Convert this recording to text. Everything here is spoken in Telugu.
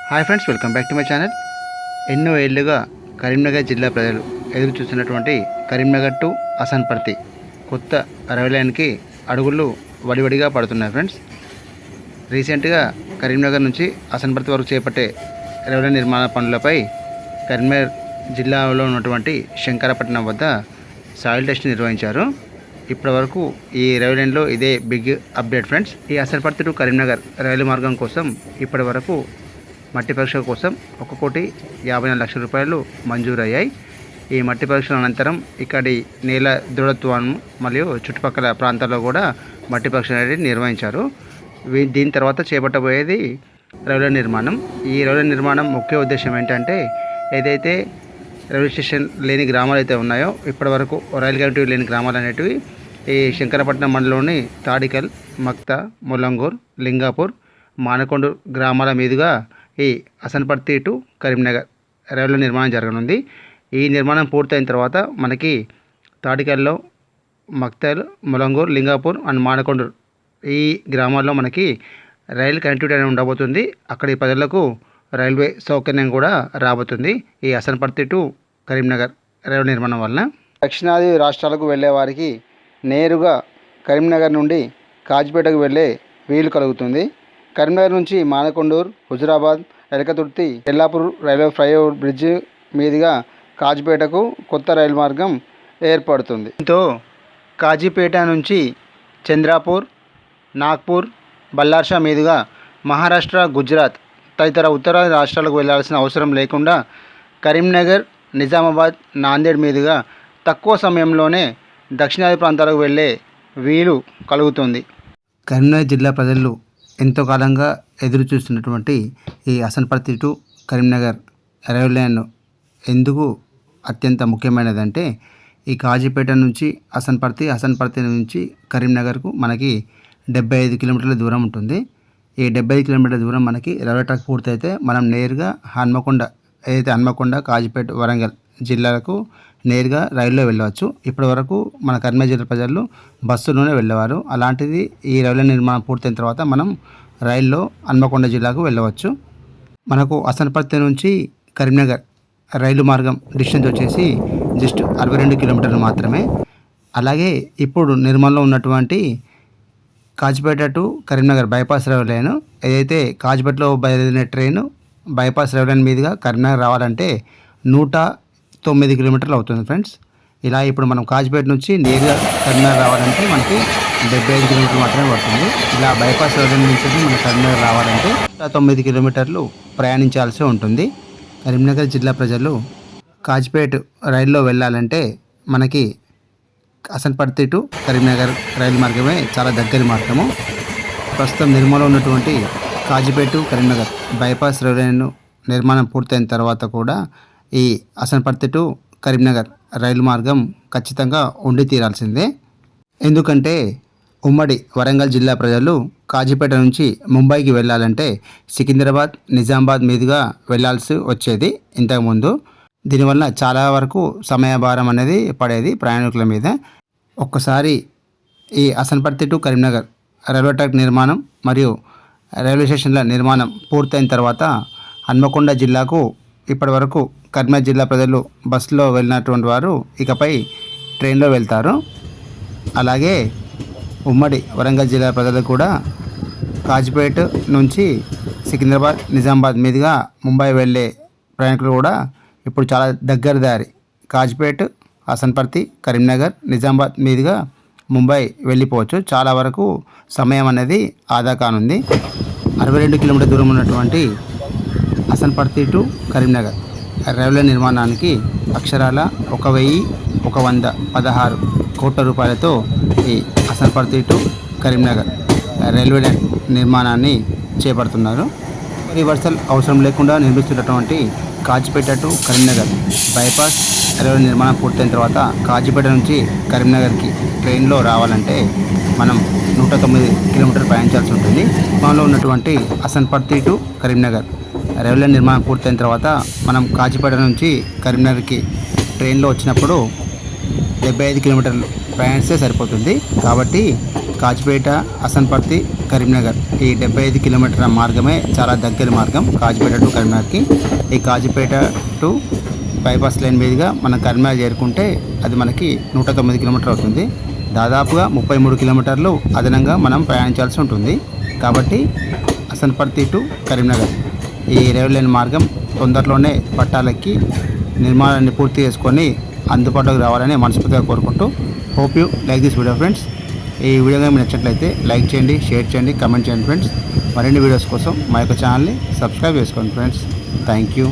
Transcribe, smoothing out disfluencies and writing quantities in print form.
Hi friends, welcome back to my channel. ఎన్నో ఏళ్లుగా కరీంనగర్ జిల్లా ప్రజలు ఎదురు చూస్తున్నటువంటి కరీంనగర్ టు అసన్పర్తి కొత్త రైలు లైన్కి అడుగులు వడివడిగా పడుతున్నాయి ఫ్రెండ్స్. రీసెంట్గా కరీంనగర్ నుంచి అసన్పర్తి వరకు చేపట్టే రైలు నిర్మాణ పనులపై కరీంనగర్ జిల్లాలో ఉన్నటువంటి శంకరపట్నం వద్ద సాయిల్ టెస్ట్ నిర్వహించారు. ఇప్పటి వరకు ఈ రైలు లైన్లో ఇదే బిగ్ అప్డేట్ ఫ్రెండ్స్. ఈ అసన్పర్తి టు కరీంనగర్ రైలు మార్గం కోసం ఇప్పటి వరకు మట్టి పరీక్ష కోసం 1,54,00,000 రూపాయలు మంజూరయ్యాయి. ఈ మట్టి పరీక్షల అనంతరం ఇక్కడి నేల దృఢత్వం మరియు చుట్టుపక్కల ప్రాంతాల్లో కూడా మట్టి పరీక్ష అనేది నిర్వహించారు. దీని తర్వాత చేపట్టబోయేది రైల్వే నిర్మాణం. ఈ రైల్వే నిర్మాణం ముఖ్య ఉద్దేశం ఏంటంటే, ఏదైతే రైల్వే స్టేషన్ లేని గ్రామాలు అయితే ఉన్నాయో, ఇప్పటి వరకు రైలు కనెక్టివిటీ లేని గ్రామాలు అనేటివి ఈ శంకరపట్నం మండలంలోని తాడికల్, మక్తా, ముల్లంగూర్, లింగాపూర్, మానకొండ గ్రామాల మీదుగా ఈ అసన్పర్తి టు కరీంనగర్ రైలు నిర్మాణం జరగనుంది. ఈ నిర్మాణం పూర్తయిన తర్వాత మనకి తాడికల్లో, మక్తల్, ములంగూర్, లింగాపూర్ అండ్ మానకొండ ఈ గ్రామాల్లో మనకి రైలు కనెక్టివిటీ అనేది ఉండబోతుంది. అక్కడి ప్రజలకు రైల్వే సౌకర్యం కూడా రాబోతుంది ఈ అసన్పర్తి టు కరీంనగర్ రైలు నిర్మాణం వలన. దక్షిణాది రాష్ట్రాలకు వెళ్ళే వారికి నేరుగా కరీంనగర్ నుండి కాజిపేటకు వెళ్ళే వీలు కలుగుతుంది. కరీంనగర్ నుంచి Manakondur, Huzurabad, Elkathurthy, Yellapur railway flyover bridge మీదుగా కాజిపేటకు కొత్త రైలు మార్గం ఏర్పడుతుంది. దీంతో కాజీపేట నుంచి చంద్రాపూర్, నాగ్పూర్, బల్లార్షా మీదుగా మహారాష్ట్ర, గుజరాత్ తదితర ఉత్తరాది రాష్ట్రాలకు వెళ్లాల్సిన అవసరం లేకుండా కరీంనగర్, నిజామాబాద్, నాందేడ్ మీదుగా తక్కువ సమయంలోనే దక్షిణాది ప్రాంతాలకు వెళ్ళే వీలు కలుగుతుంది. కరీంనగర్ జిల్లా ప్రజలు ఎంతో కాలంగా ఎదురు చూస్తున్నటువంటి ఈ Hasanparthy to Karimnagar rail line ఎందుకు అత్యంత ముఖ్యమైనదంటే, ఈ కాజీపేట నుంచి అసన్పర్తి నుంచి కరీంనగర్కు మనకి 75 కిలోమీటర్ల దూరం ఉంటుంది. ఈ 75 కిలోమీటర్ల దూరం మనకి రైల్వే ట్రాక్ పూర్తయితే మనం నేరుగా హన్మకొండ, కాజీపేట, వరంగల్ జిల్లాలకు నేరుగా రైల్లో వెళ్ళవచ్చు. ఇప్పటి వరకు మన కరీంనగర్ జిల్లా ప్రజలు బస్సులోనే వెళ్ళేవారు. అలాంటిది ఈ రైల్వే నిర్మాణం పూర్తయిన తర్వాత మనం రైల్లో హన్మకొండ జిల్లాకు వెళ్ళవచ్చు. మనకు అసన్పర్తి నుంచి కరీంనగర్ రైలు మార్గం డిస్టెన్స్ వచ్చేసి జస్ట్ 62 కిలోమీటర్లు మాత్రమే. అలాగే ఇప్పుడు నిర్మాణంలో ఉన్నటువంటి Kazipet to Karimnagar bypass rail line, ఏదైతే కాజిపేటలో బయలుదేరిన ట్రైన్ బైపాస్ రైలు లైన్ మీదుగా కరీంనగర్ రావాలంటే 109 కిలోమీటర్లు అవుతుంది ఫ్రెండ్స్. ఇలా ఇప్పుడు మనం కాజిపేట నుంచి నేరుగా కరీంనగర్ రావాలంటే మనకి 75 కిలోమీటర్లు మాత్రమే పడుతుంది. ఇలా బైపాస్ రైలు నుంచి మనం కరీంనగర్ రావాలంటే 109 కిలోమీటర్లు ప్రయాణించాల్సి ఉంటుంది. కరీంనగర్ జిల్లా ప్రజలు కాజిపేట రైల్లో వెళ్ళాలంటే మనకి అసన్పర్తి టు కరీంనగర్ రైలు మార్గమే చాలా దగ్గరి మార్గము. ప్రస్తుతం నిర్మాణంలో ఉన్నటువంటి Kazipet to Karimnagar bypass rail line నిర్మాణం పూర్తయిన తర్వాత కూడా ఈ అసన్పర్తి టు కరీంనగర్ రైలు మార్గం ఖచ్చితంగా ఉండి తీరాల్సిందే. ఎందుకంటే ఉమ్మడి వరంగల్ జిల్లా ప్రజలు కాజీపేట నుంచి ముంబైకి వెళ్ళాలంటే సికింద్రాబాద్, నిజామాబాద్ మీదుగా వెళ్ళాల్సి వచ్చేది ఇంతకుముందు. దీనివల్ల చాలా వరకు సమయభారం అనేది పడేది ప్రయాణికుల మీద. ఒక్కసారి ఈ Hasanparthy to Karimnagar railway track నిర్మాణం మరియు రైల్వే స్టేషన్ల నిర్మాణం పూర్తయిన తర్వాత హన్మకొండ జిల్లాకు ఇప్పటి వరకు కరీంనగర్ జిల్లా ప్రజలు బస్సులో వెళ్ళినటువంటి వారు ఇకపై ట్రైన్లో వెళ్తారు. అలాగే ఉమ్మడి వరంగల్ జిల్లా ప్రజలు కూడా కాజిపేట నుంచి సికింద్రాబాద్, నిజామాబాద్ మీదుగా ముంబై వెళ్ళే ప్రయాణికులు కూడా ఇప్పుడు చాలా దగ్గర దారి కాజిపేట, అసన్పర్తి, కరీంనగర్, నిజామాబాద్ మీదుగా ముంబై వెళ్ళిపోవచ్చు. చాలా వరకు సమయం అనేది ఆదా కానుంది. 62 కిలోమీటర్ దూరం ఉన్నటువంటి అసన్పర్తి టు కరీంనగర్ రైల్వే నిర్మాణానికి అక్షరాల 1,116 కోట్ల రూపాయలతో ఈ Hasanparthy to Karimnagar railway line నిర్మాణాన్ని చేపడుతున్నారు. రివర్సల్ అవసరం లేకుండా నిర్మిస్తున్నటువంటి Kazipet to Karimnagar bypass railway నిర్మాణం పూర్తయిన తర్వాత కాజిపేట నుంచి కరీంనగర్కి ట్రైన్లో రావాలంటే మనం 109 కిలోమీటర్లు ప్రయాణించాల్సి ఉంటుంది. మనలో ఉన్నటువంటి అసన్పర్తి టు కరీంనగర్ రైల్వే నిర్మాణం పూర్తయిన తర్వాత మనం కాజిపేట నుంచి కరీంనగర్కి ట్రైన్లో వచ్చినప్పుడు 75 కిలోమీటర్లు ప్రయాణిస్తే సరిపోతుంది. కాబట్టి కాజిపేట, హసన్పర్తి, కరీంనగర్ ఈ 75 కిలోమీటర్ల మార్గమే చాలా దగ్గర మార్గం కాజిపేట టు కరీంనగర్కి. ఈ కాజిపేట టు బైపాస్ లైన్ మీదుగా మనం కరీంనగర్ చేరుకుంటే అది మనకి 109 కిలోమీటర్ అవుతుంది. దాదాపుగా 33 కిలోమీటర్లు అదనంగా మనం ప్రయాణించాల్సి ఉంటుంది. కాబట్టి హసన్పర్తి టు కరీంనగర్ ఈ రైల్వే లైన్ మార్గం తొందరలోనే పట్టాలెక్కి నిర్మాణాన్ని పూర్తి చేసుకొని అందుబాటులోకి రావాలని మనస్ఫూర్తిగా కోరుకుంటూ hope you like this video friends. ఈ వీడియో మీకు నచ్చినట్లయితే లైక్ చేయండి, షేర్ చేయండి, కామెంట్ చేయండి ఫ్రెండ్స్. మరిన్ని వీడియోస్ కోసం మా యొక్క ఛానల్ని సబ్స్క్రైబ్ చేసుకోండి ఫ్రెండ్స్. Thank you.